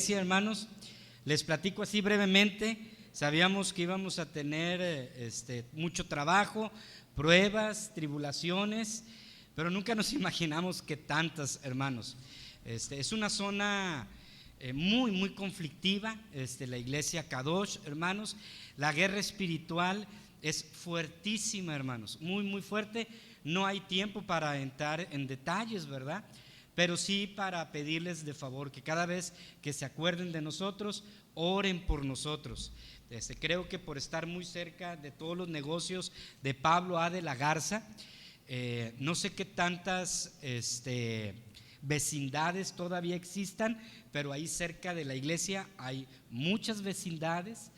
Sí, hermanos, les platico así brevemente. Sabíamos que íbamos a tener mucho trabajo, pruebas, tribulaciones, pero nunca nos imaginamos que tantas, hermanos. Es una zona muy conflictiva, la iglesia Kadosh, hermanos. La guerra espiritual es fuertísima, hermanos, muy fuerte. No hay tiempo para entrar en detalles, ¿verdad? Pero sí para pedirles de favor que cada vez que se acuerden de nosotros, oren por nosotros. Creo que por estar muy cerca de todos los negocios de Pablo A. de la Garza, no sé qué tantas vecindades todavía existan, pero ahí cerca de la iglesia hay muchas vecindades.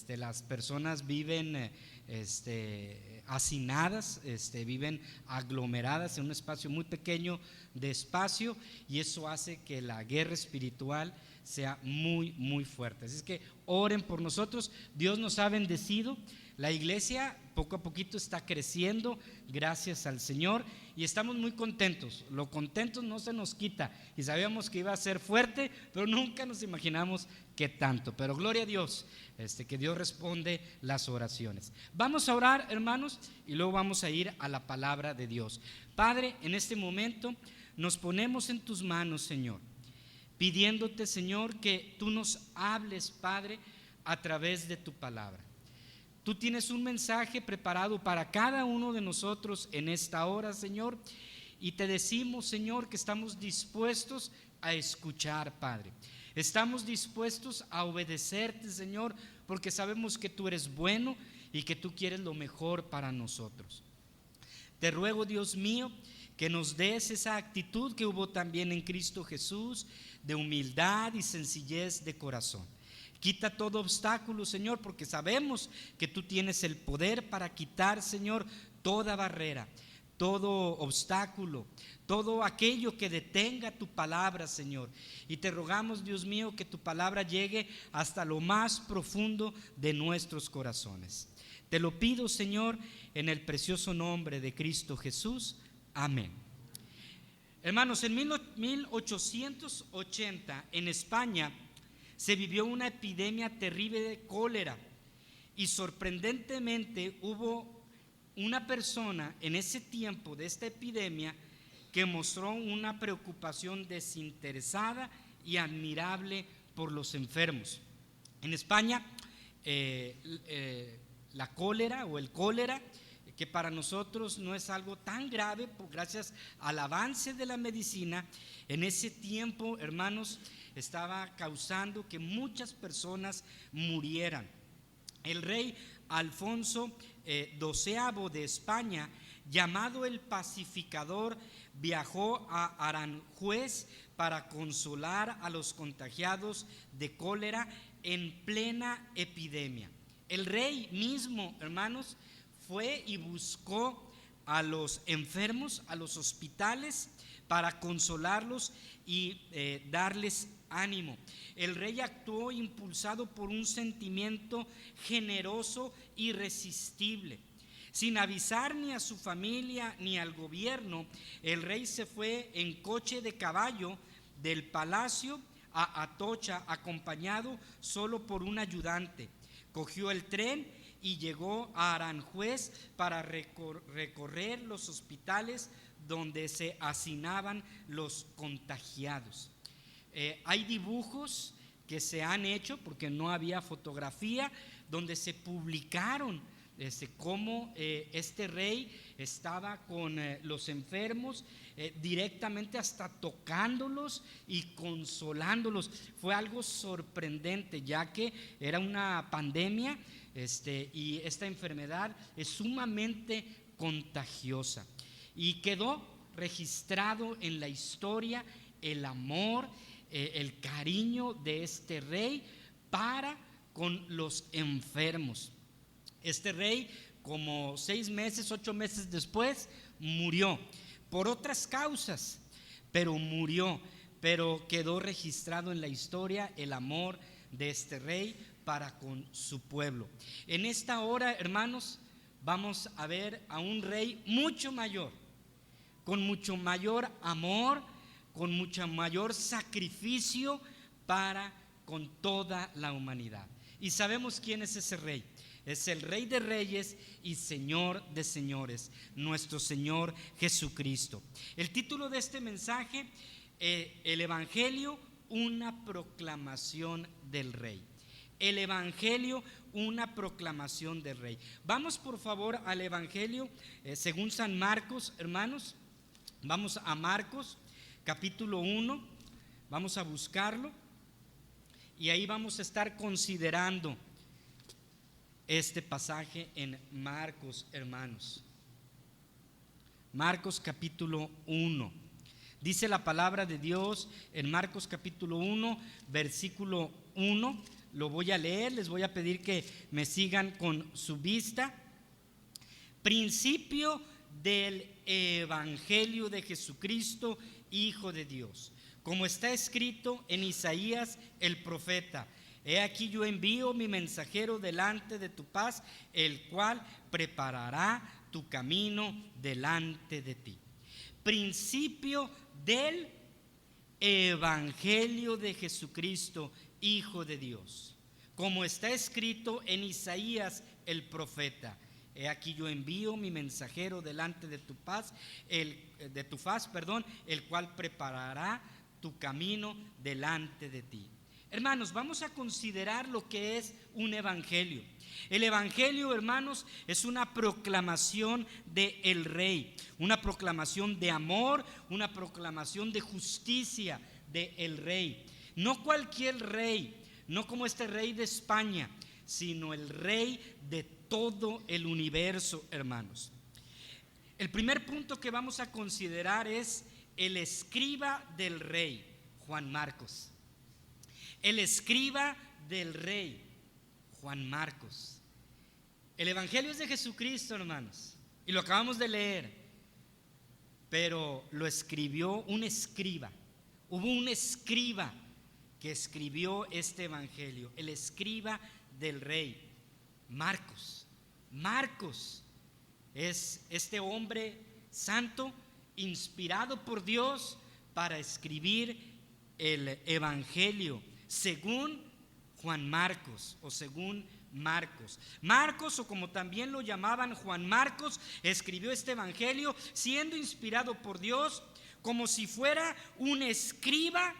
Las personas viven hacinadas, viven aglomeradas en un espacio muy pequeño de espacio, y eso hace que la guerra espiritual sea muy fuerte. Así es que oren por nosotros. Dios nos ha bendecido. La iglesia poco a poquito está creciendo, gracias al Señor, y estamos muy contentos. Lo contentos no se nos quita, y sabíamos que iba a ser fuerte, pero nunca nos imaginamos que tanto. Pero gloria a Dios, que Dios responde las oraciones. Vamos a orar, hermanos, y luego vamos a ir a la palabra de Dios. Padre, en este momento nos ponemos en tus manos, Señor, pidiéndote, Señor, que tú nos hables, Padre, a través de tu palabra. Tú tienes un mensaje preparado para cada uno de nosotros en esta hora, Señor, y te decimos, Señor, que estamos dispuestos a escuchar, Padre. Estamos dispuestos a obedecerte, Señor, porque sabemos que tú eres bueno y que tú quieres lo mejor para nosotros. Te ruego, Dios mío, que nos des esa actitud que hubo también en Cristo Jesús, de humildad y sencillez de corazón. Quita todo obstáculo, Señor, porque sabemos que tú tienes el poder para quitar, Señor, toda barrera, todo obstáculo, todo aquello que detenga tu palabra, Señor. Y te rogamos, Dios mío, que tu palabra llegue hasta lo más profundo de nuestros corazones. Te lo pido, Señor, en el precioso nombre de Cristo Jesús. Amén. Hermanos, en 1880 en España se vivió una epidemia terrible de cólera, y sorprendentemente hubo una persona en ese tiempo de esta epidemia que mostró una preocupación desinteresada y admirable por los enfermos. En España, la cólera o el cólera, que para nosotros no es algo tan grave, gracias al avance de la medicina, en ese tiempo, hermanos, estaba causando que muchas personas murieran. El rey Alfonso XII de España, llamado el Pacificador, viajó a Aranjuez para consolar a los contagiados de cólera en plena epidemia. El rey mismo, hermanos, fue y buscó a los enfermos, a los hospitales, para consolarlos y darles ánimo. El rey actuó impulsado por un sentimiento generoso, irresistible. Sin avisar ni a su familia ni al gobierno, el rey se fue en coche de caballo del palacio a Atocha, acompañado solo por un ayudante. Cogió el tren y llegó a Aranjuez para recorrer los hospitales donde se hacinaban los contagiados. Hay dibujos que se han hecho, porque no había fotografía, donde se publicaron cómo este rey estaba con los enfermos, directamente hasta tocándolos y consolándolos. Fue algo sorprendente, ya que era una pandemia, y esta enfermedad es sumamente contagiosa. Y quedó registrado en la historia el amor, el cariño de este rey para con los enfermos. Este rey, como 6 meses, 8 meses después, murió por otras causas, pero murió. Pero quedó registrado en la historia el amor de este rey para con su pueblo. En esta hora, hermanos, vamos a ver a un rey mucho mayor, con mucho mayor amor, con mucho mayor sacrificio para con toda la humanidad. Y sabemos quién es ese rey. Es el Rey de Reyes y Señor de Señores, nuestro Señor Jesucristo. El título de este mensaje, el Evangelio, una proclamación del Rey. El Evangelio, una proclamación del Rey. Vamos por favor al Evangelio según San Marcos, hermanos. Vamos a Marcos, capítulo 1. Vamos a buscarlo. Y ahí vamos a estar considerando este pasaje en Marcos, hermanos. Marcos capítulo 1. Dice la palabra de Dios en Marcos capítulo 1, versículo 1. Lo voy a leer, les voy a pedir que me sigan con su vista. Principio del Evangelio de Jesucristo, Hijo de Dios. Como está escrito en Isaías el profeta: he aquí yo envío mi mensajero delante de tu paz, el cual preparará tu camino delante de ti. Principio del Evangelio de Jesucristo, Hijo de Dios. Como está escrito en Isaías el profeta: he aquí yo envío mi mensajero delante de tu faz, el cual preparará tu camino delante de ti. Hermanos, vamos a considerar lo que es un evangelio. El evangelio, hermanos, es una proclamación del Rey, una proclamación de amor, una proclamación de justicia del Rey. No cualquier rey, no como este rey de España, sino el Rey de todo el universo, hermanos. El primer punto que vamos a considerar es el escriba del Rey, Juan Marcos. El escriba del Rey, Juan Marcos. El Evangelio es de Jesucristo, hermanos, y lo acabamos de leer, pero lo escribió un escriba. Hubo un escriba que escribió este Evangelio, el escriba del Rey, Marcos. Marcos es este hombre santo, inspirado por Dios para escribir el Evangelio según Juan Marcos o según Marcos. Marcos, o como también lo llamaban Juan Marcos, escribió este Evangelio siendo inspirado por Dios como si fuera un escriba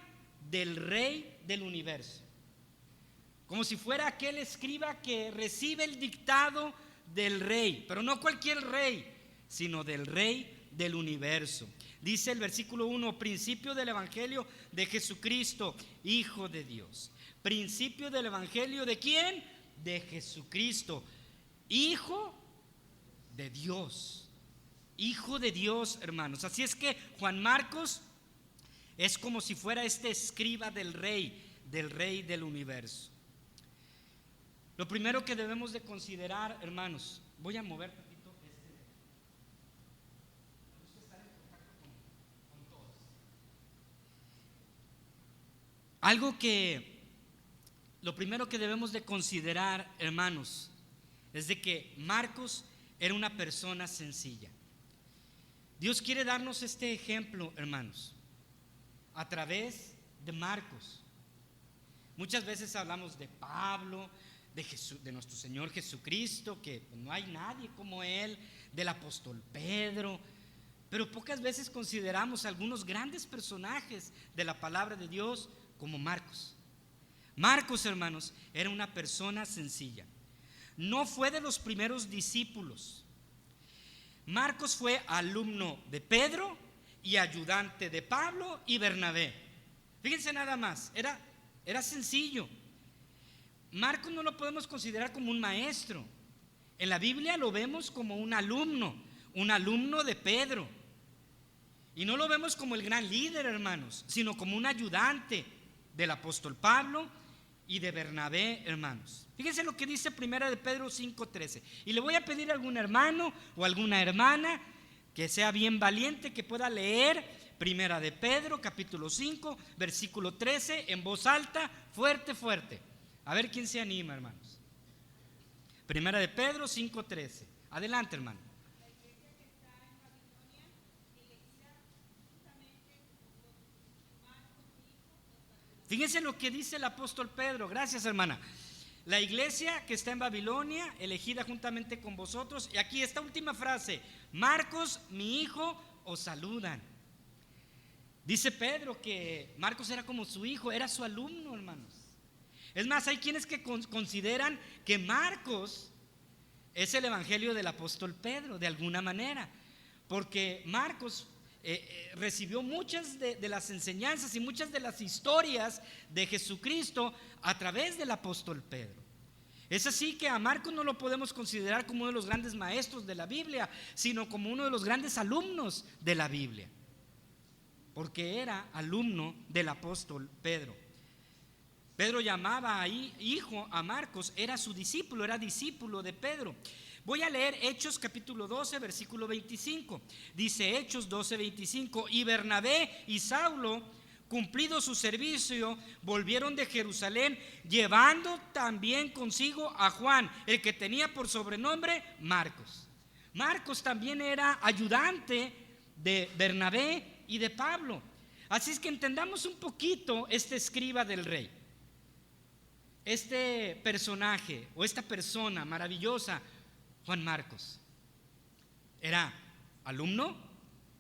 del Rey del universo. Como si fuera aquel escriba que recibe el dictado del Rey, pero no cualquier rey, sino del Rey del universo. Dice el versículo 1: principio del Evangelio de Jesucristo, Hijo de Dios. Principio del Evangelio ¿de quién? De Jesucristo, Hijo de Dios. Hijo de Dios, hermanos. Así es que Juan Marcos es como si fuera este escriba del Rey del universo. Lo primero que debemos de considerar, hermanos, voy a mover tantito busco estar en contacto con todos. Lo primero que debemos de considerar, hermanos, es de que Marcos era una persona sencilla. Dios quiere darnos este ejemplo, hermanos, a través de Marcos. Muchas veces hablamos de Pablo, de nuestro Señor Jesucristo, que no hay nadie como Él, del apóstol Pedro, pero pocas veces consideramos algunos grandes personajes de la palabra de Dios como Marcos. Marcos, hermanos, era una persona sencilla. No fue de los primeros discípulos. Marcos fue alumno de Pedro y ayudante de Pablo y Bernabé. Fíjense nada más, era sencillo. Marcos no lo podemos considerar como un maestro. En la Biblia lo vemos como un alumno de Pedro. Y no lo vemos como el gran líder, hermanos, sino como un ayudante del apóstol Pablo y de Bernabé, hermanos. Fíjense lo que dice Primera de Pedro 5:13. Y le voy a pedir a algún hermano o alguna hermana que sea bien valiente, que pueda leer Primera de Pedro capítulo 5 versículo 13 en voz alta, fuerte. A ver quién se anima, hermanos. Primera de Pedro 5:13. Adelante, hermano. La iglesia que está en Babilonia, elegida justamente por Marcos, mi hijo, nos saluda. Fíjense lo que dice el apóstol Pedro. Gracias, hermana. La iglesia que está en Babilonia, elegida juntamente con vosotros. Y aquí esta última frase: Marcos, mi hijo, os saludan. Dice Pedro que Marcos era como su hijo, era su alumno, hermanos. Es más, hay quienes que consideran que Marcos es el evangelio del apóstol Pedro, de alguna manera, porque Marcos recibió muchas de las enseñanzas y muchas de las historias de Jesucristo a través del apóstol Pedro. Es así que a Marcos no lo podemos considerar como uno de los grandes maestros de la Biblia, sino como uno de los grandes alumnos de la Biblia, porque era alumno del apóstol Pedro. Pedro llamaba ahí hijo a Marcos, era su discípulo, era discípulo de Pedro. Voy a leer Hechos capítulo 12, versículo 25. Dice Hechos 12, 25: y Bernabé y Saulo, cumplido su servicio, volvieron de Jerusalén, llevando también consigo a Juan, el que tenía por sobrenombre Marcos. Marcos también era ayudante de Bernabé y de Pablo. Así es que entendamos un poquito este escriba del rey, este personaje o esta persona maravillosa. Juan Marcos era alumno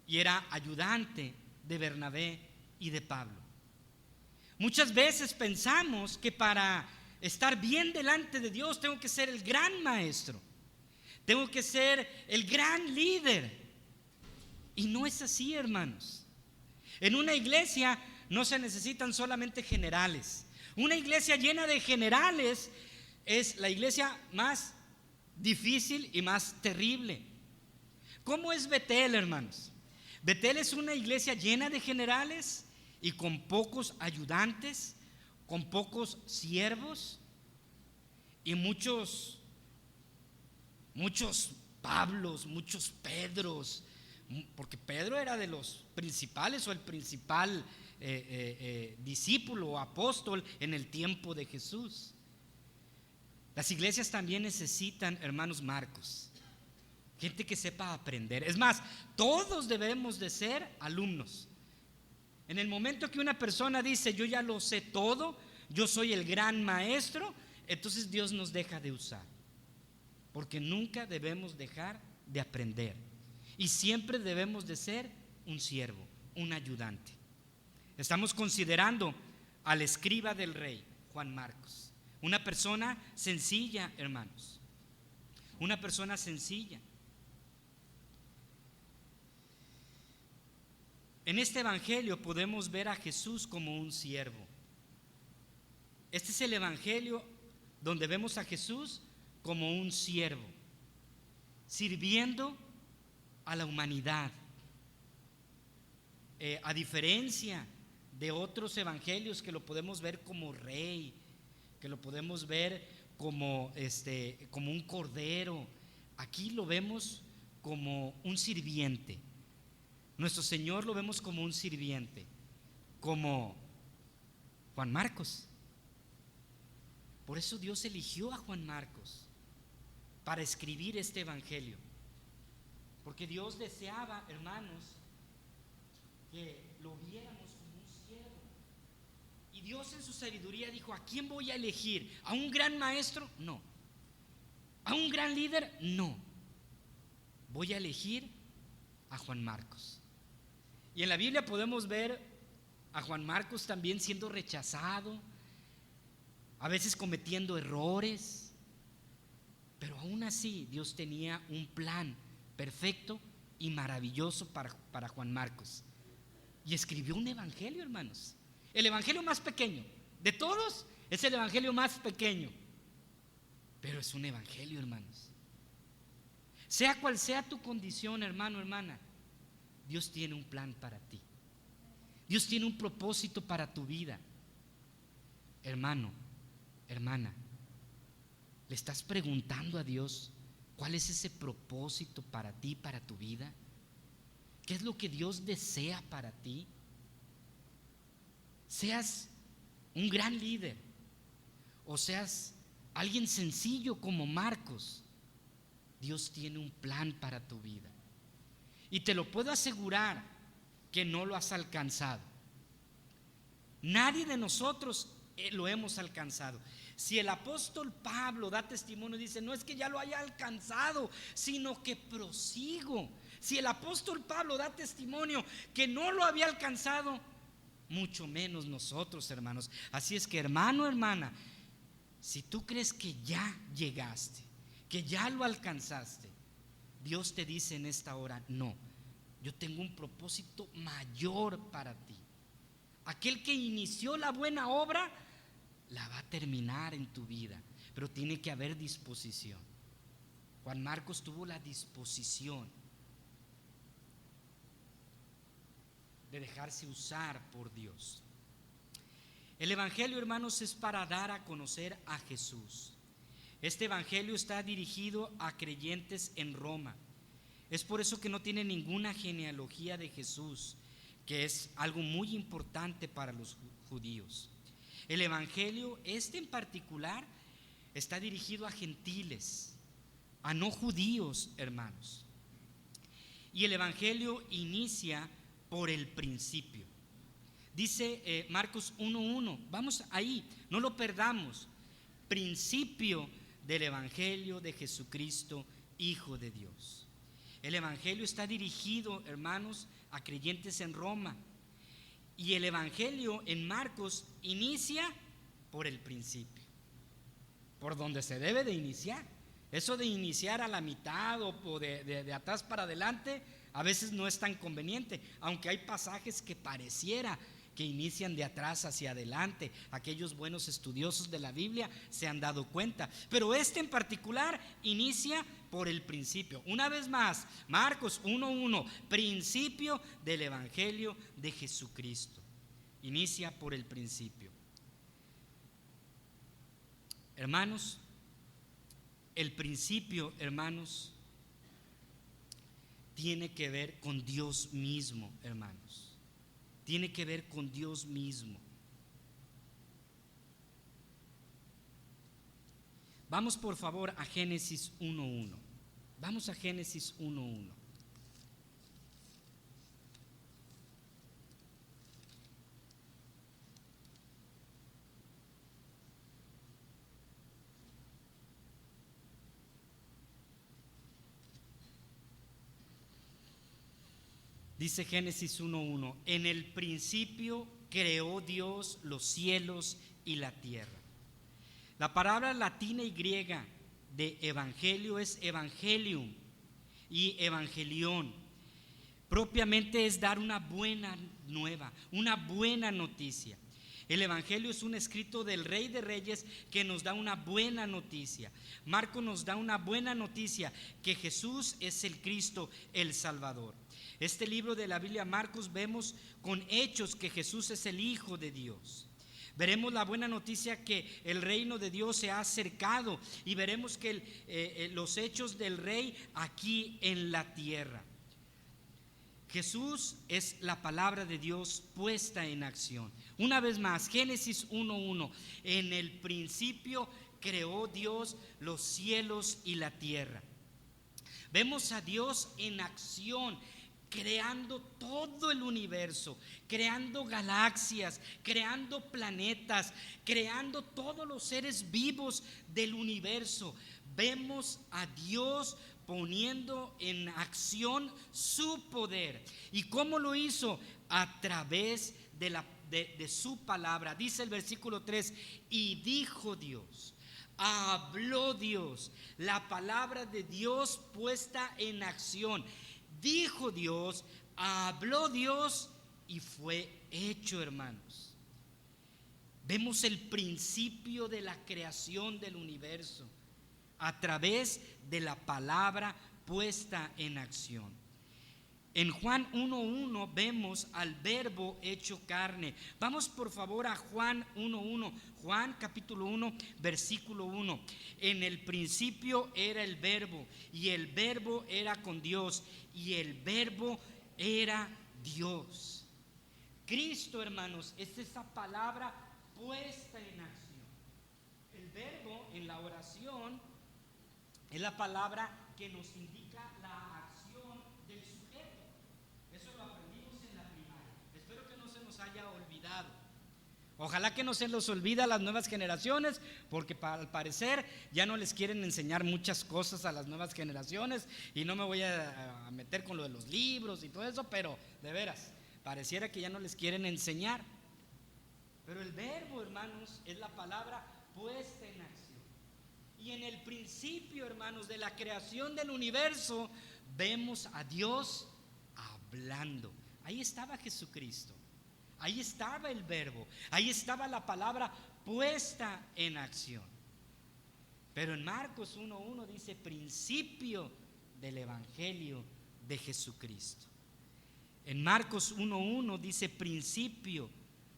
y era ayudante de Bernabé y de Pablo. Muchas veces pensamos que para estar bien delante de Dios tengo que ser el gran maestro, tengo que ser el gran líder, y no es así, hermanos. En una iglesia no se necesitan solamente generales. Una iglesia llena de generales es la iglesia más difícil y más terrible. ¿Cómo es Betel, hermanos? Betel es una iglesia llena de generales y con pocos ayudantes, con pocos siervos y muchos Pablos, muchos Pedros, porque Pedro era de los principales o el principal discípulo o apóstol en el tiempo de Jesús. Las iglesias también necesitan, hermanos, Marcos, gente que sepa aprender. Es más, todos debemos de ser alumnos. En el momento que una persona dice yo ya lo sé todo, yo soy el gran maestro, entonces Dios nos deja de usar, porque nunca debemos dejar de aprender y siempre debemos de ser un siervo, un ayudante. Estamos considerando al escriba del rey, Juan Marcos. Una persona sencilla, hermanos. Una persona sencilla. En este evangelio podemos ver a Jesús como un siervo. Este es el evangelio donde vemos a Jesús como un siervo, sirviendo a la humanidad. A diferencia de otros evangelios que lo podemos ver como rey, que lo podemos ver como un cordero, aquí lo vemos como un sirviente. Nuestro Señor lo vemos como un sirviente, como Juan Marcos. Por eso Dios eligió a Juan Marcos para escribir este evangelio, porque Dios deseaba, hermanos, que lo viéramos como un siervo. Y Dios en su sabiduría dijo: ¿a quién voy a elegir? ¿A un gran maestro? No. ¿A un gran líder? No. Voy a elegir a Juan Marcos. Y en la Biblia podemos ver a Juan Marcos también siendo rechazado, a veces cometiendo errores, pero aún así Dios tenía un plan perfecto y maravilloso para Juan Marcos, y escribió un evangelio, hermanos. El evangelio más pequeño de todos es el evangelio más pequeño, pero es un evangelio, hermanos. Sea cual sea tu condición, hermano, hermana, Dios tiene un plan para ti. Dios tiene un propósito para tu vida. Hermano, hermana, ¿le estás preguntando a Dios cuál es ese propósito para ti, para tu vida? ¿Qué es lo que Dios desea para ti? Seas un gran líder o seas alguien sencillo como Marcos, Dios tiene un plan para tu vida. Y te lo puedo asegurar que no lo has alcanzado. Nadie de nosotros lo hemos alcanzado. Si el apóstol Pablo da testimonio y dice, no es que ya lo haya alcanzado, sino que prosigo. Si el apóstol Pablo da testimonio que no lo había alcanzado, mucho menos nosotros, hermanos. Así es que, hermano, hermana, si tú crees que ya llegaste, que ya lo alcanzaste, Dios te dice en esta hora, no, yo tengo un propósito mayor para ti. Aquel que inició la buena obra la va a terminar en tu vida, pero tiene que haber disposición. Juan Marcos tuvo la disposición de dejarse usar por Dios. El evangelio, hermanos, es para dar a conocer a Jesús. Este evangelio está dirigido a creyentes en Roma. Es por eso que no tiene ninguna genealogía de Jesús, que es algo muy importante para los judíos. El evangelio, en particular, está dirigido a gentiles, a no judíos, hermanos. Y el evangelio inicia por el principio. Dice Marcos 1:1, vamos ahí, no lo perdamos. Principio del evangelio de Jesucristo, Hijo de Dios. El evangelio está dirigido, hermanos, a creyentes en Roma. Y el evangelio en Marcos inicia por el principio, por donde se debe de iniciar. Eso de iniciar a la mitad o de atrás para adelante a veces no es tan conveniente, aunque hay pasajes que pareciera que inician de atrás hacia adelante. Aquellos buenos estudiosos de la Biblia se han dado cuenta, pero en particular inicia por el principio. Una vez más, Marcos 1:1, principio del evangelio de Jesucristo. Inicia por el principio. Hermanos, el principio, hermanos, tiene que ver con Dios mismo, hermanos. Tiene que ver con Dios mismo. Vamos por favor a Génesis 1:1. Vamos a Génesis 1:1. Dice Génesis 1:1, en el principio creó Dios los cielos y la tierra. La palabra latina y griega de evangelio es evangelium y evangelión. Propiamente es dar una buena nueva, una buena noticia. El evangelio es un escrito del Rey de Reyes que nos da una buena noticia. Marcos nos da una buena noticia, que Jesús es el Cristo, el Salvador. Este libro de la Biblia, Marcos, vemos con hechos que Jesús es el Hijo de Dios. Veremos la buena noticia que el reino de Dios se ha acercado, y veremos que los hechos del Rey aquí en la tierra. Jesús es la palabra de Dios puesta en acción. Una vez más, Génesis 1:1, en el principio creó Dios los cielos y la tierra. Vemos a Dios en acción, creando todo el universo, creando galaxias, creando planetas, creando todos los seres vivos del universo. Vemos a Dios poniendo en acción su poder. ¿Y cómo lo hizo? A través de su palabra. Dice el versículo 3, y dijo Dios. Habló Dios, la palabra de Dios puesta en acción. Dijo Dios, habló Dios y fue hecho, hermanos. Vemos el principio de la creación del universo a través de la palabra puesta en acción. En Juan 1:1 vemos al verbo hecho carne. Vamos por favor a Juan 1:1. Juan capítulo 1, versículo 1. En el principio era el verbo, y el verbo era con Dios, y el verbo era Dios. Cristo, hermanos, es esa palabra puesta en acción. El verbo en la oración es la palabra que nos indica la acción del sujeto. Eso lo aprendimos en la primaria. Espero que no se nos haya olvidado. Ojalá que no se los olvide a las nuevas generaciones, porque al parecer ya no les quieren enseñar muchas cosas a las nuevas generaciones. Y no me voy a meter con lo de los libros y todo eso, pero de veras, pareciera que ya no les quieren enseñar. Pero el verbo, hermanos, es la palabra puesta en acción. Y en el principio, hermanos, de la creación del universo, vemos a Dios hablando. Ahí estaba Jesucristo. Ahí estaba el verbo, ahí estaba la palabra puesta en acción. Pero en Marcos 1:1 dice principio del evangelio de Jesucristo. En Marcos 1:1 dice principio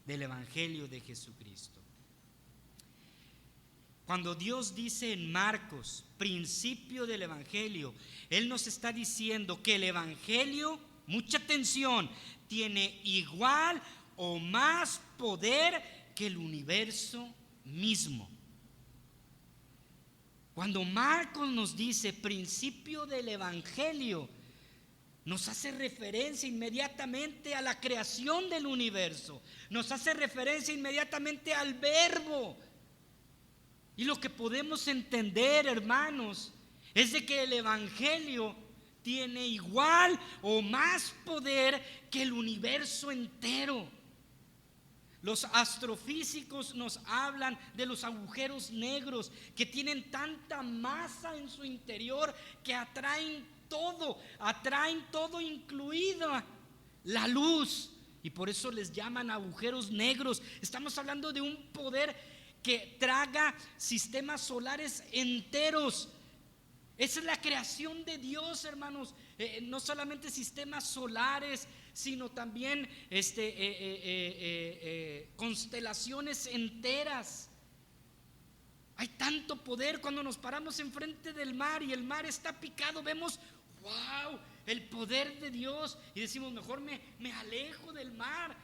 del evangelio de Jesucristo. Cuando Dios dice en Marcos principio del evangelio, Él nos está diciendo que el evangelio, mucha atención, tiene igual o más poder que el universo mismo. Cuando Marcos nos dice principio del evangelio, nos hace referencia inmediatamente a la creación del universo, nos hace referencia inmediatamente al verbo. Y lo que podemos entender, hermanos, es de que el evangelio tiene igual o más poder que el universo entero. Los astrofísicos nos hablan de los agujeros negros que tienen tanta masa en su interior que atraen todo incluida la luz, y por eso les llaman agujeros negros. Estamos hablando de un poder que traga sistemas solares enteros. Esa es la creación de Dios, hermanos. No solamente sistemas solares, sino también constelaciones enteras. Hay tanto poder. Cuando nos paramos enfrente del mar y el mar está picado, vemos, wow, el poder de Dios, y decimos, mejor me alejo del mar,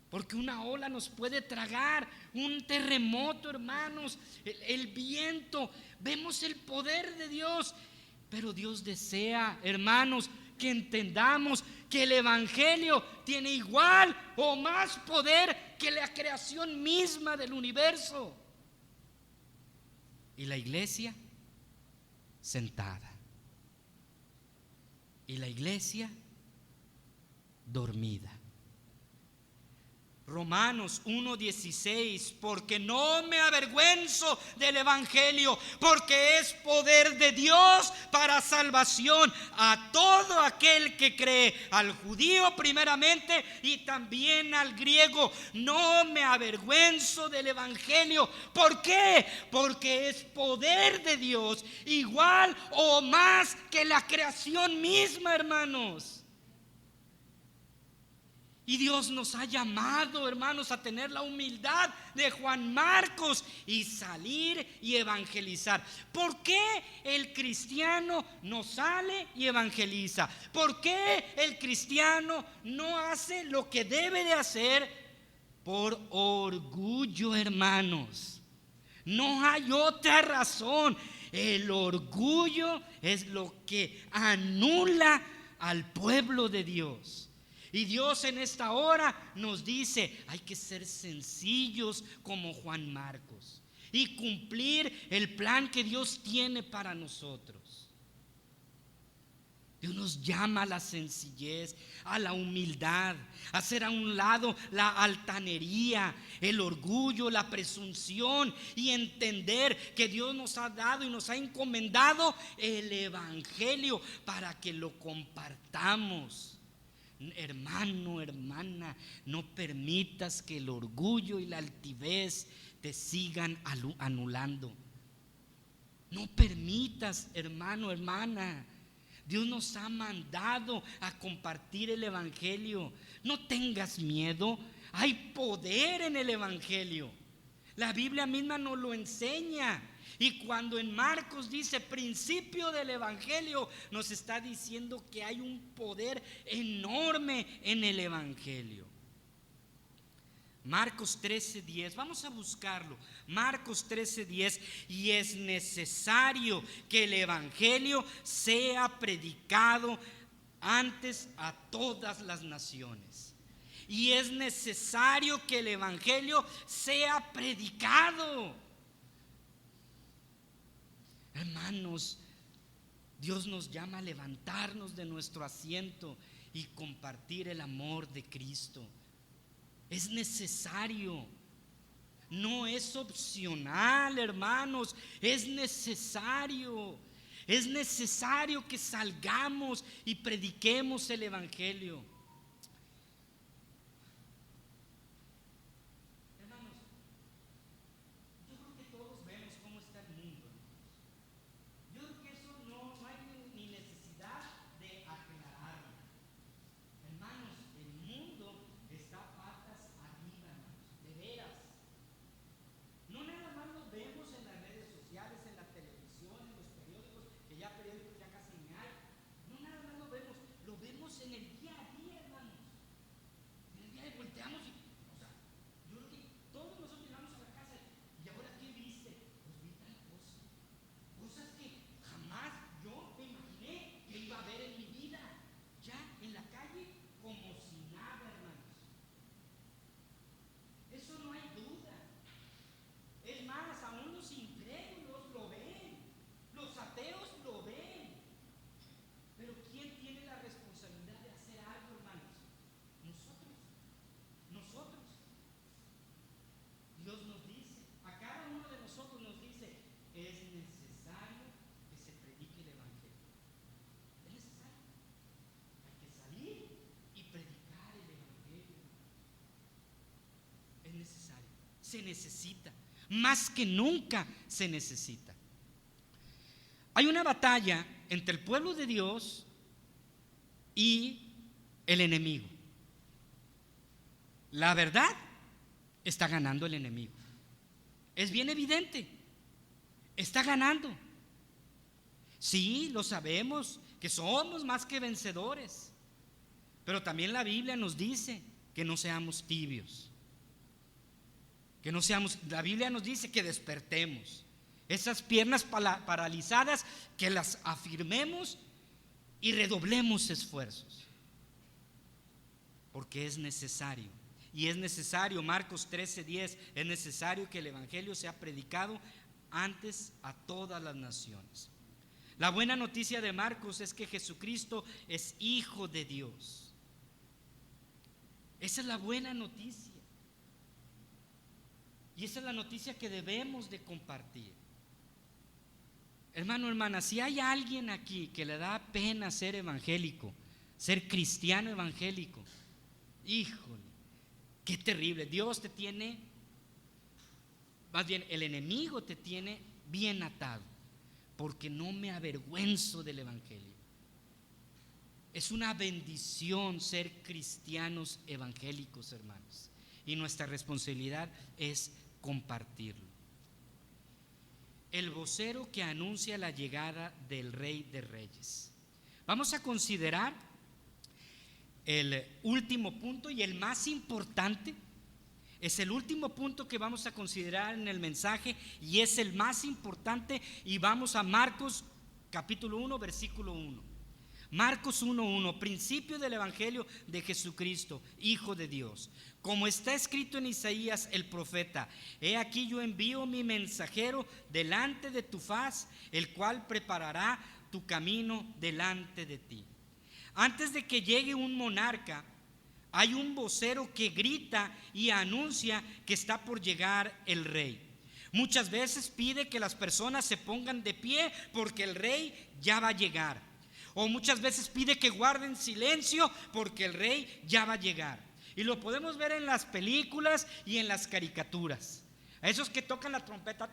porque una ola nos puede tragar, un terremoto, hermanos, el viento. Vemos el poder de Dios, pero Dios desea, hermanos, que entendamos que el evangelio tiene igual o más poder que la creación misma del universo. Y la iglesia sentada, y la iglesia dormida. Romanos 1:16, porque no me avergüenzo del evangelio, porque es poder de Dios para salvación a todo aquel que cree, al judío primeramente y también al griego. No me avergüenzo del evangelio. ¿Por qué? Porque es poder de Dios, igual o más que la creación misma, hermanos. Y Dios nos ha llamado, hermanos, a tener la humildad de Juan Marcos y salir y evangelizar. ¿Por qué el cristiano no sale y evangeliza? ¿Por qué el cristiano no hace lo que debe de hacer? Por orgullo, hermanos. No hay otra razón. El orgullo es lo que anula al pueblo de Dios. Y Dios en esta hora nos dice, hay que ser sencillos como Juan Marcos y cumplir el plan que Dios tiene para nosotros. Dios nos llama a la sencillez, a la humildad, a hacer a un lado la altanería, el orgullo, la presunción, y entender que Dios nos ha dado y nos ha encomendado el evangelio para que lo compartamos. Hermano, hermana, no permitas que el orgullo y la altivez te sigan anulando. No permitas, hermano, hermana. Dios nos ha mandado a compartir el evangelio. No tengas miedo. Hay poder en el evangelio. La Biblia misma nos lo enseña. Y cuando en Marcos dice principio del evangelio, nos está diciendo que hay un poder enorme en el evangelio. Marcos 13:10, vamos a buscarlo. Marcos 13:10, y es necesario que el evangelio sea predicado antes a todas las naciones. y es necesario que el evangelio sea predicado. Hermanos, Dios nos llama a levantarnos de nuestro asiento y compartir el amor de Cristo. Es necesario. No es opcional, hermanos, es necesario. Es necesario que salgamos y prediquemos el evangelio. Hermanos, yo creo que todos vemos cómo está el mundo. Yo creo que eso no hay ni necesidad de aclararlo. Hermanos, el mundo está patas arriba, hermanos, de veras. No nada más lo vemos en las redes sociales, en la televisión, en los periódicos, que ya periódicos ya casi ni hay. No nada más lo vemos en el día a día, hermanos. En el día de volteamos y, o sea, yo creo que todos nosotros llegamos a la casa y ahora ¿qué viste? Pues vi tal cosa. Cosas que jamás yo me imaginé que iba a ver en mi vida. Ya en la calle como si nada, hermanos. Eso no hay duda. Es más, aún los incrédulos lo ven, los ateos lo ven. Pero ¿quién tiene la responsabilidad de hacer algo, hermanos? Nosotros. Dios nos dice, a cada uno de nosotros nos dice, es necesario que se predique el evangelio. Es necesario. Hay que salir y predicar el evangelio. Es necesario. Se necesita. Más que nunca se necesita. Hay una batalla entre el pueblo de Dios y el enemigo. La verdad, está ganando el enemigo. Es bien evidente. Está ganando. Sí, lo sabemos, que somos más que vencedores. Pero también la Biblia nos dice que no seamos tibios. La Biblia nos dice que despertemos. Esas piernas paralizadas, que las afirmemos y redoblemos esfuerzos. Porque es necesario. Y es necesario, Marcos 13:10, es necesario que el evangelio sea predicado antes a todas las naciones. La buena noticia de Marcos es que Jesucristo es Hijo de Dios. Esa es la buena noticia. Y esa es la noticia que debemos de compartir. Hermano, hermana, si hay alguien aquí que le da pena ser evangélico, ser cristiano evangélico, híjole, qué terrible. Dios te tiene, más bien el enemigo te tiene bien atado, porque no me avergüenzo del evangelio. Es una bendición ser cristianos evangélicos, hermanos, y nuestra responsabilidad es compartirlo. El vocero que anuncia la llegada del Rey de Reyes. Vamos a considerar el último punto y el más importante. Es el último punto que vamos a considerar en el mensaje y es el más importante, y vamos a Marcos capítulo 1 versículo 1. Marcos 1:1, principio del evangelio de Jesucristo, Hijo de Dios. Como está escrito en Isaías el profeta: he aquí yo envío mi mensajero delante de tu faz, el cual preparará tu camino delante de ti. Antes de que llegue un monarca, hay un vocero que grita y anuncia que está por llegar el rey. Muchas veces pide que las personas se pongan de pie porque el rey ya va a llegar. O muchas veces pide que guarden silencio porque el rey ya va a llegar. Y lo podemos ver en las películas y en las caricaturas. A esos que tocan la trompeta,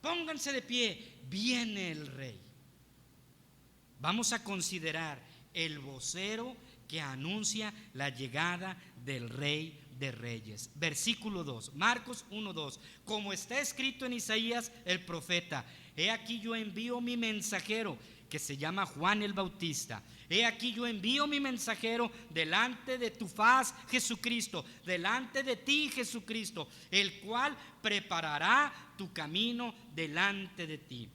pónganse de pie, viene el rey. Vamos a considerar el vocero que anuncia la llegada del Rey de Reyes. Versículo 2, Marcos 1:2. Como está escrito en Isaías el profeta: he aquí yo envío mi mensajero, que se llama Juan el Bautista. He aquí yo envío mi mensajero delante de tu faz, Jesucristo, delante de ti, Jesucristo, el cual preparará tu camino delante de ti.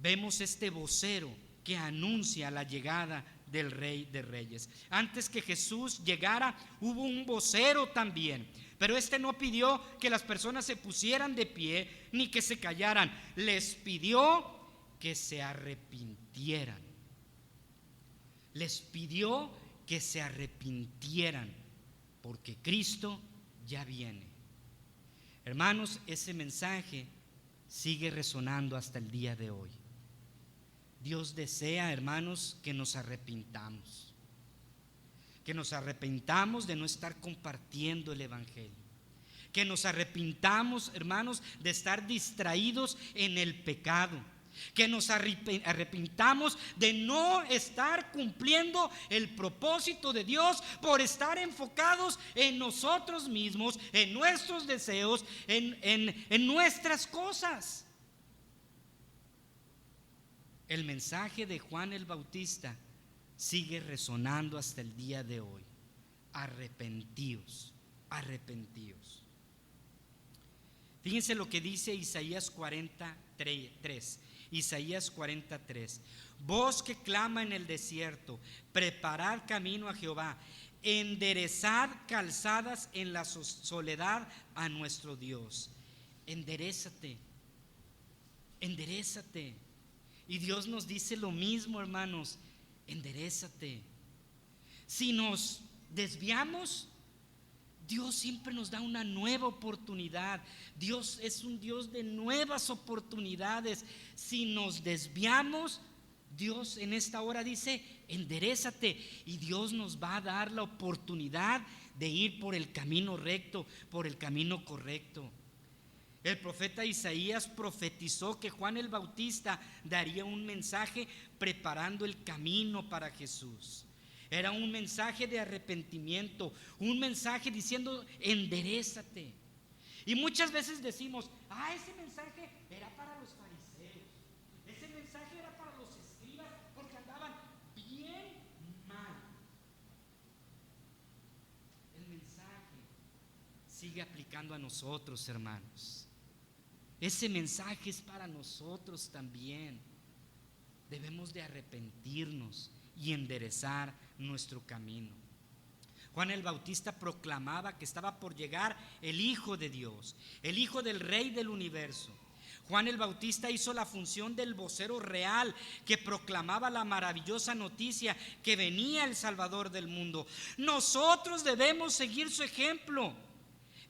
Vemos este vocero que anuncia la llegada del Rey de Reyes. Antes que Jesús llegara, hubo un vocero también, pero este no pidió que las personas se pusieran de pie ni que se callaran. Les pidió que se arrepintieran. Les pidió que se arrepintieran, porque Cristo ya viene. Hermanos, ese mensaje sigue resonando hasta el día de hoy. Dios desea, hermanos, que nos arrepintamos. Que nos arrepintamos de no estar compartiendo el evangelio. Que nos arrepintamos, hermanos, de estar distraídos en el pecado. Que nos arrepintamos de no estar cumpliendo el propósito de Dios por estar enfocados en nosotros mismos, en nuestros deseos, en nuestras cosas. El mensaje de Juan el Bautista sigue resonando hasta el día de hoy. Arrepentíos, arrepentíos. Fíjense lo que dice Isaías 43. Isaías 43. Voz que clama en el desierto, preparad camino a Jehová, enderezad calzadas en la soledad a nuestro Dios. Enderésate, enderésate. Y Dios nos dice lo mismo, hermanos, enderésate. Si nos desviamos, Dios siempre nos da una nueva oportunidad. Dios es un Dios de nuevas oportunidades. Si nos desviamos, Dios en esta hora dice, enderésate. Y Dios nos va a dar la oportunidad de ir por el camino recto, por el camino correcto. El profeta Isaías profetizó que Juan el Bautista daría un mensaje preparando el camino para Jesús. Era un mensaje de arrepentimiento, un mensaje diciendo enderésate. Y muchas veces decimos, ese mensaje era para los fariseos, ese mensaje era para los escribas porque andaban bien mal. El mensaje sigue aplicando a nosotros, hermanos. Ese mensaje es para nosotros también. Debemos de arrepentirnos y enderezar nuestro camino. Juan el Bautista proclamaba que estaba por llegar el Hijo de Dios, el Hijo del Rey del universo. Juan el Bautista hizo la función del vocero real que proclamaba la maravillosa noticia que venía el Salvador del mundo. Nosotros debemos seguir su ejemplo.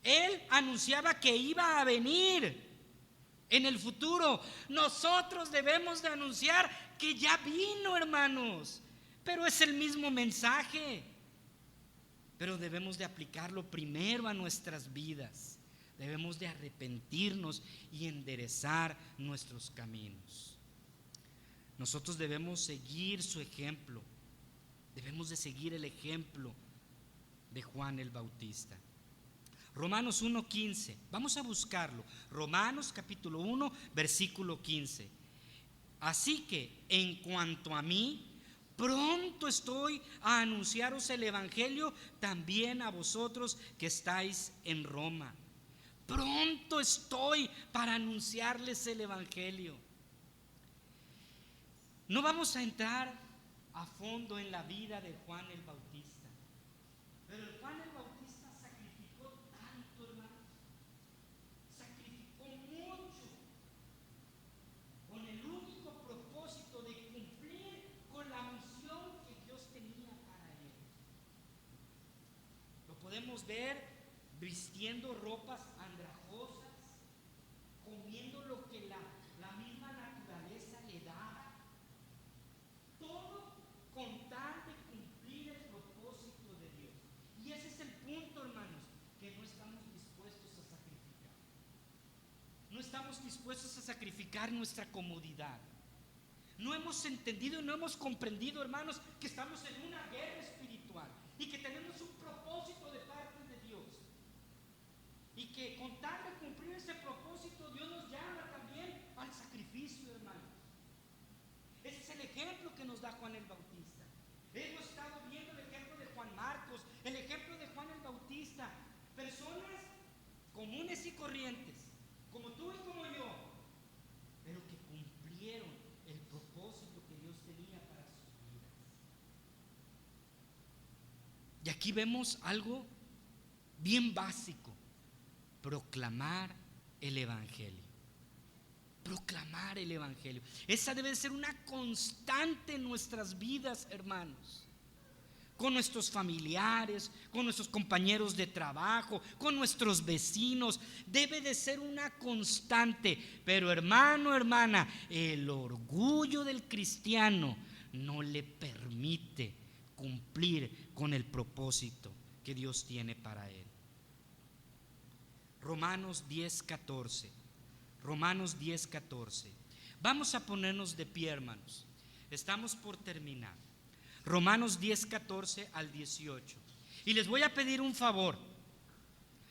Él anunciaba que iba a venir en el futuro. Nosotros debemos de anunciar que ya vino, hermanos. Pero es el mismo mensaje. Pero debemos de aplicarlo primero a nuestras vidas. Debemos de arrepentirnos y enderezar nuestros caminos. Nosotros debemos seguir su ejemplo. Debemos de seguir el ejemplo de Juan el Bautista. Romanos 1:15, vamos a buscarlo. Romanos capítulo 1, versículo 15. Así que en cuanto a mí, pronto estoy a anunciaros el evangelio también a vosotros que estáis en Roma. Pronto estoy para anunciarles el evangelio. No vamos a entrar a fondo en la vida de Juan el Bautista, pero Juan el Bautista sacrificó tanto, hermanos, sacrificó mucho con el único propósito de cumplir con la misión que Dios tenía para él. Lo podemos ver vistiendo ropas andrajosas, comiendo lo que la misma naturaleza le daba, todo con tal de cumplir el propósito de Dios. Y ese es el punto, hermanos, que no estamos dispuestos a sacrificar. No estamos dispuestos a sacrificar nuestra comodidad. No hemos entendido y no hemos comprendido, hermanos, que estamos en una guerra espiritual y que tenemos un propósito de parte de Dios. Y que con tal de cumplir ese propósito, Dios nos llama también al sacrificio, hermanos. Ese es el ejemplo que nos da Juan el Bautista. Hemos estado viendo el ejemplo de Juan Marcos, el ejemplo de Juan el Bautista. Personas comunes y corrientes, como tú y como yo, pero que cumplieron el propósito que Dios tenía para sus vidas. Y aquí vemos algo bien básico: proclamar el Evangelio. Proclamar el Evangelio. Esa debe ser una constante en nuestras vidas, hermanos. Con nuestros familiares, con nuestros compañeros de trabajo, con nuestros vecinos. Debe de ser una constante. Pero hermano, hermana, el orgullo del cristiano no le permite cumplir con el propósito que Dios tiene para él. Romanos 10:14. Romanos 10:14. Vamos a ponernos de pie, hermanos. Estamos por terminar. Romanos 10:14 al 18. Y les voy a pedir un favor.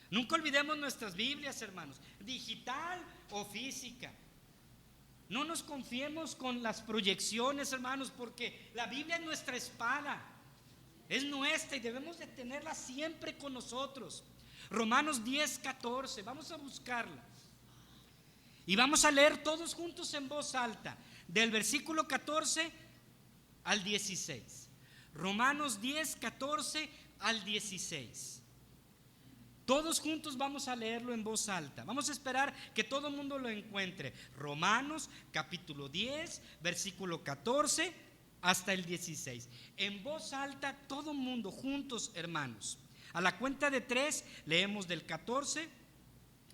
Nunca olvidemos nuestras Biblias, hermanos, digital o física. No nos confiemos con las proyecciones, hermanos, porque la Biblia es nuestra espada. Es nuestra y debemos de tenerla siempre con nosotros. Romanos 10:14. Vamos a buscarla. Y vamos a leer todos juntos en voz alta, del versículo 14 al 16. Romanos 10:14 al 16. Todos juntos vamos a leerlo en voz alta. Vamos a esperar que todo el mundo lo encuentre. Romanos capítulo 10, versículo 14 hasta el 16. En voz alta, todo el mundo juntos, hermanos. A la cuenta de 3 leemos del 14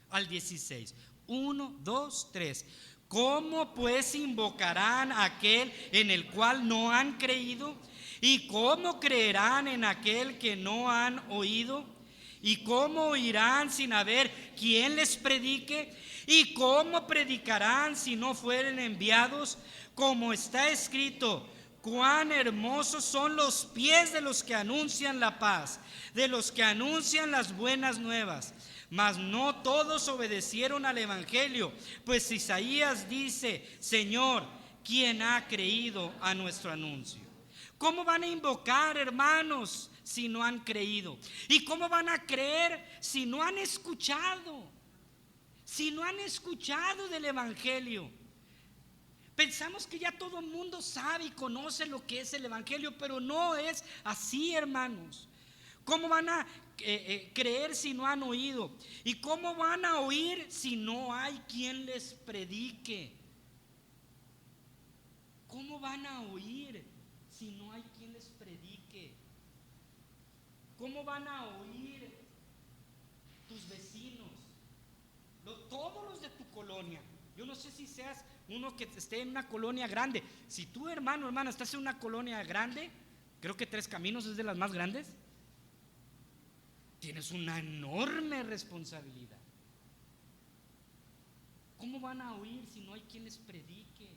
al 16. 1, 2, 3. ¿Cómo pues invocarán a aquel en el cual no han creído? ¿Y cómo creerán en aquel que no han oído? ¿Y cómo oirán sin haber quien les predique? ¿Y cómo predicarán si no fueren enviados? Como está escrito: cuán hermosos son los pies de los que anuncian la paz, de los que anuncian las buenas nuevas. Mas no todos obedecieron al Evangelio, pues Isaías dice: Señor, ¿quién ha creído a nuestro anuncio? ¿Cómo van a invocar, hermanos, si no han creído? ¿Y cómo van a creer si no han escuchado? Si no han escuchado del Evangelio. Pensamos que ya todo el mundo sabe y conoce lo que es el Evangelio, pero no es así, hermanos. ¿Cómo van a creer si no han oído? ¿Y cómo van a oír si no hay quien les predique? ¿Cómo van a oír si no hay quien les predique? ¿Cómo van a oír tus vecinos? Todos los de tu colonia. Yo no sé si seas uno que esté en una colonia grande. Si tú, hermano, hermana, estás en una colonia grande, creo que Tres Caminos es de las más grandes. Tienes una enorme responsabilidad. ¿Cómo van a oír si no hay quien les predique?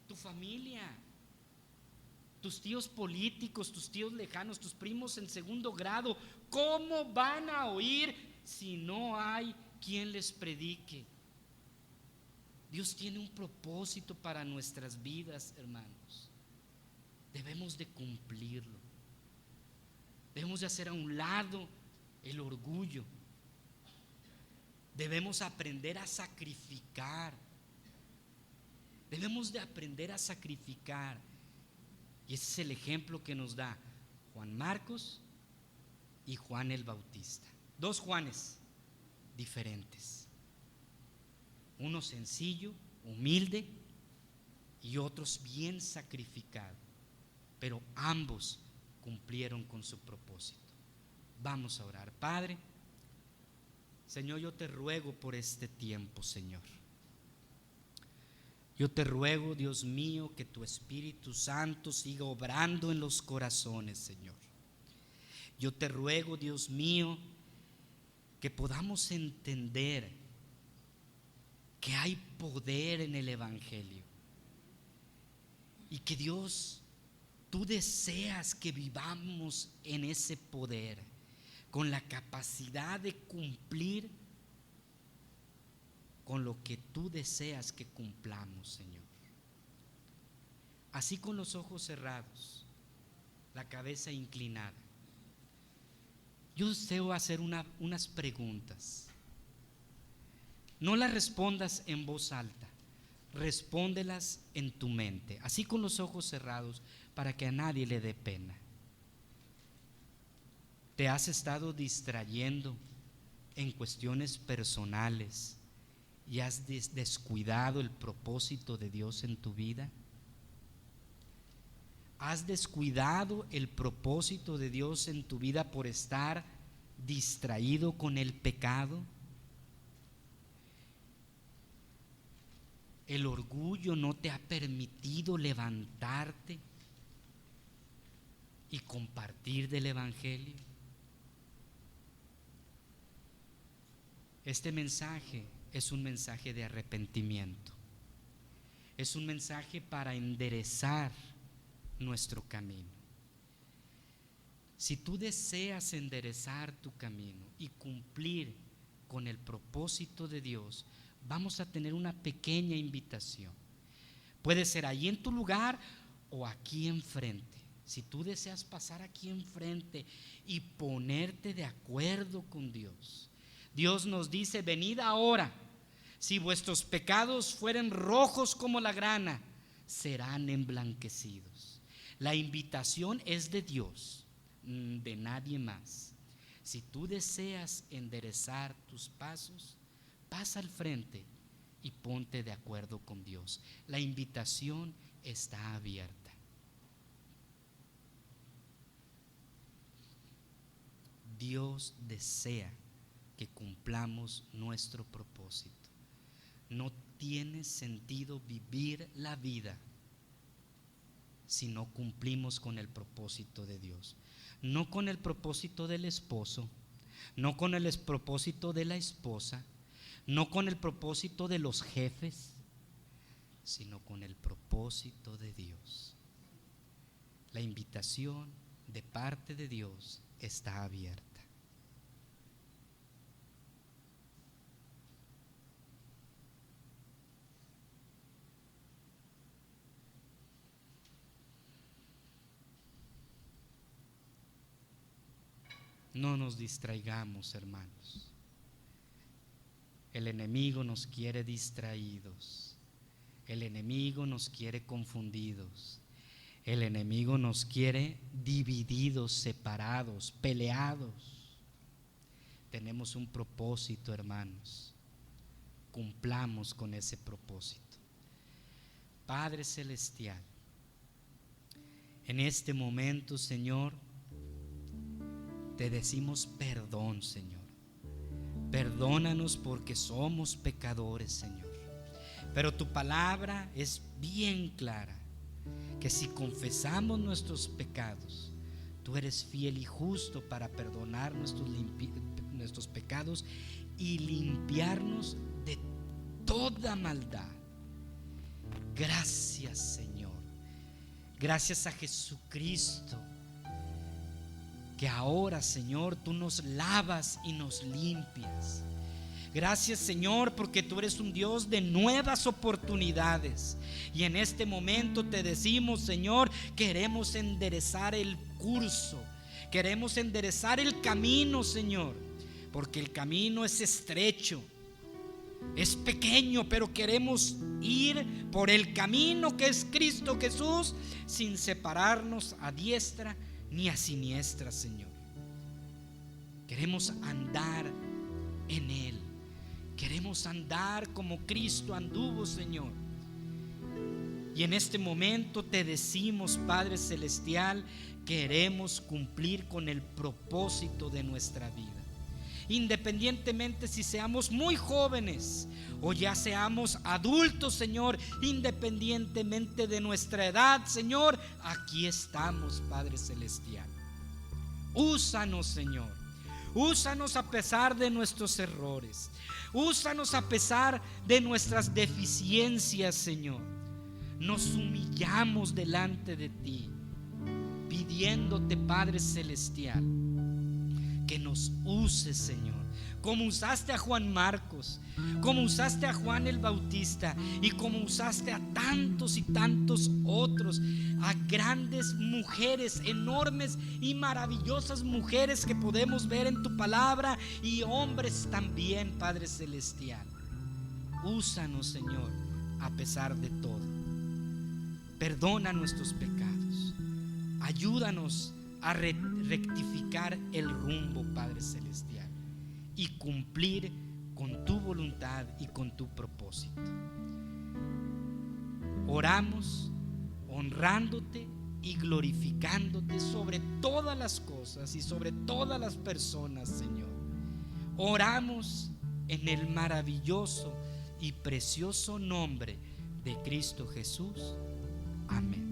Tu familia, tus tíos políticos, tus tíos lejanos, tus primos en segundo grado, ¿cómo van a oír si no hay quien les predique? Dios tiene un propósito para nuestras vidas, hermanos. Debemos de cumplirlo. Debemos de hacer a un lado el orgullo. Debemos aprender a sacrificar. Debemos de aprender a sacrificar. Y ese es el ejemplo que nos da Juan Marcos y Juan el Bautista. Dos Juanes diferentes. Uno sencillo, humilde, y otros bien sacrificado. Pero ambos cumplieron con su propósito. Vamos a orar. Padre, Señor, yo te ruego por este tiempo, Señor. Yo te ruego, Dios mío, que tu Espíritu Santo siga obrando en los corazones, Señor. Yo te ruego, Dios mío, que podamos entender que hay poder en el Evangelio y que Dios, tú deseas que vivamos en ese poder, con la capacidad de cumplir con lo que tú deseas que cumplamos, Señor. Así, con los ojos cerrados, la cabeza inclinada, yo deseo hacer unas preguntas. No las respondas en voz alta, respóndelas en tu mente, así con los ojos cerrados, para que a nadie le dé pena. ¿Te has estado distrayendo en cuestiones personales y has descuidado el propósito de Dios en tu vida? ¿Has descuidado el propósito de Dios en tu vida por estar distraído con el pecado? ¿El orgullo no te ha permitido levantarte y compartir del Evangelio? Este mensaje es un mensaje de arrepentimiento. Es un mensaje para enderezar nuestro camino. Si tú deseas enderezar tu camino y cumplir con el propósito de Dios, vamos a tener una pequeña invitación. Puede ser ahí en tu lugar o aquí enfrente. Si tú deseas pasar aquí enfrente y ponerte de acuerdo con Dios, Dios nos dice: venid ahora, si vuestros pecados fueren rojos como la grana, serán emblanquecidos. La invitación es de Dios, de nadie más. Si tú deseas enderezar tus pasos, pasa al frente y ponte de acuerdo con Dios. La invitación está abierta. Dios desea que cumplamos nuestro propósito. No tiene sentido vivir la vida si no cumplimos con el propósito de Dios. No con el propósito del esposo, no con el propósito de la esposa, no con el propósito de los jefes, sino con el propósito de Dios. La invitación de parte de Dios está abierta. No nos distraigamos, hermanos. El enemigo nos quiere distraídos. El enemigo nos quiere confundidos. El enemigo nos quiere divididos, separados, peleados. Tenemos un propósito, hermanos. Cumplamos con ese propósito. Padre Celestial, en este momento, Señor, te decimos perdón, Señor. Perdónanos porque somos pecadores, Señor. Pero tu palabra es bien clara, que si confesamos nuestros pecados, tú eres fiel y justo para perdonar nuestros pecados y limpiarnos de toda maldad. Gracias, Señor. Gracias a Jesucristo, que ahora, Señor, tú nos lavas y nos limpias. Gracias, Señor, porque tú eres un Dios de nuevas oportunidades. Y en este momento te decimos, Señor, queremos enderezar el curso, queremos enderezar el camino, Señor, porque el camino es estrecho, es pequeño, pero queremos ir por el camino que es Cristo Jesús, sin separarnos a diestra ni a siniestra, Señor. Queremos andar en Él. Queremos andar como Cristo anduvo, Señor. Y en este momento te decimos, Padre Celestial, queremos cumplir con el propósito de nuestra vida. Independientemente si seamos muy jóvenes o ya seamos adultos, Señor, independientemente de nuestra edad, Señor, aquí estamos, Padre Celestial. Úsanos, Señor. Úsanos a pesar de nuestros errores. Úsanos a pesar de nuestras deficiencias, Señor. Nos humillamos delante de ti, pidiéndote, Padre Celestial, que nos uses, Señor, como usaste a Juan Marcos, como usaste a Juan el Bautista y como usaste a tantos y tantos otros, a grandes mujeres, enormes y maravillosas mujeres que podemos ver en tu palabra, y hombres también, Padre Celestial. Úsanos, Señor, a pesar de todo. Perdona nuestros pecados. Ayúdanos a rectificar el rumbo, Padre Celestial, y cumplir con tu voluntad y con tu propósito. Oramos honrándote y glorificándote sobre todas las cosas y sobre todas las personas, Señor. Oramos en el maravilloso y precioso nombre de Cristo Jesús. Amén.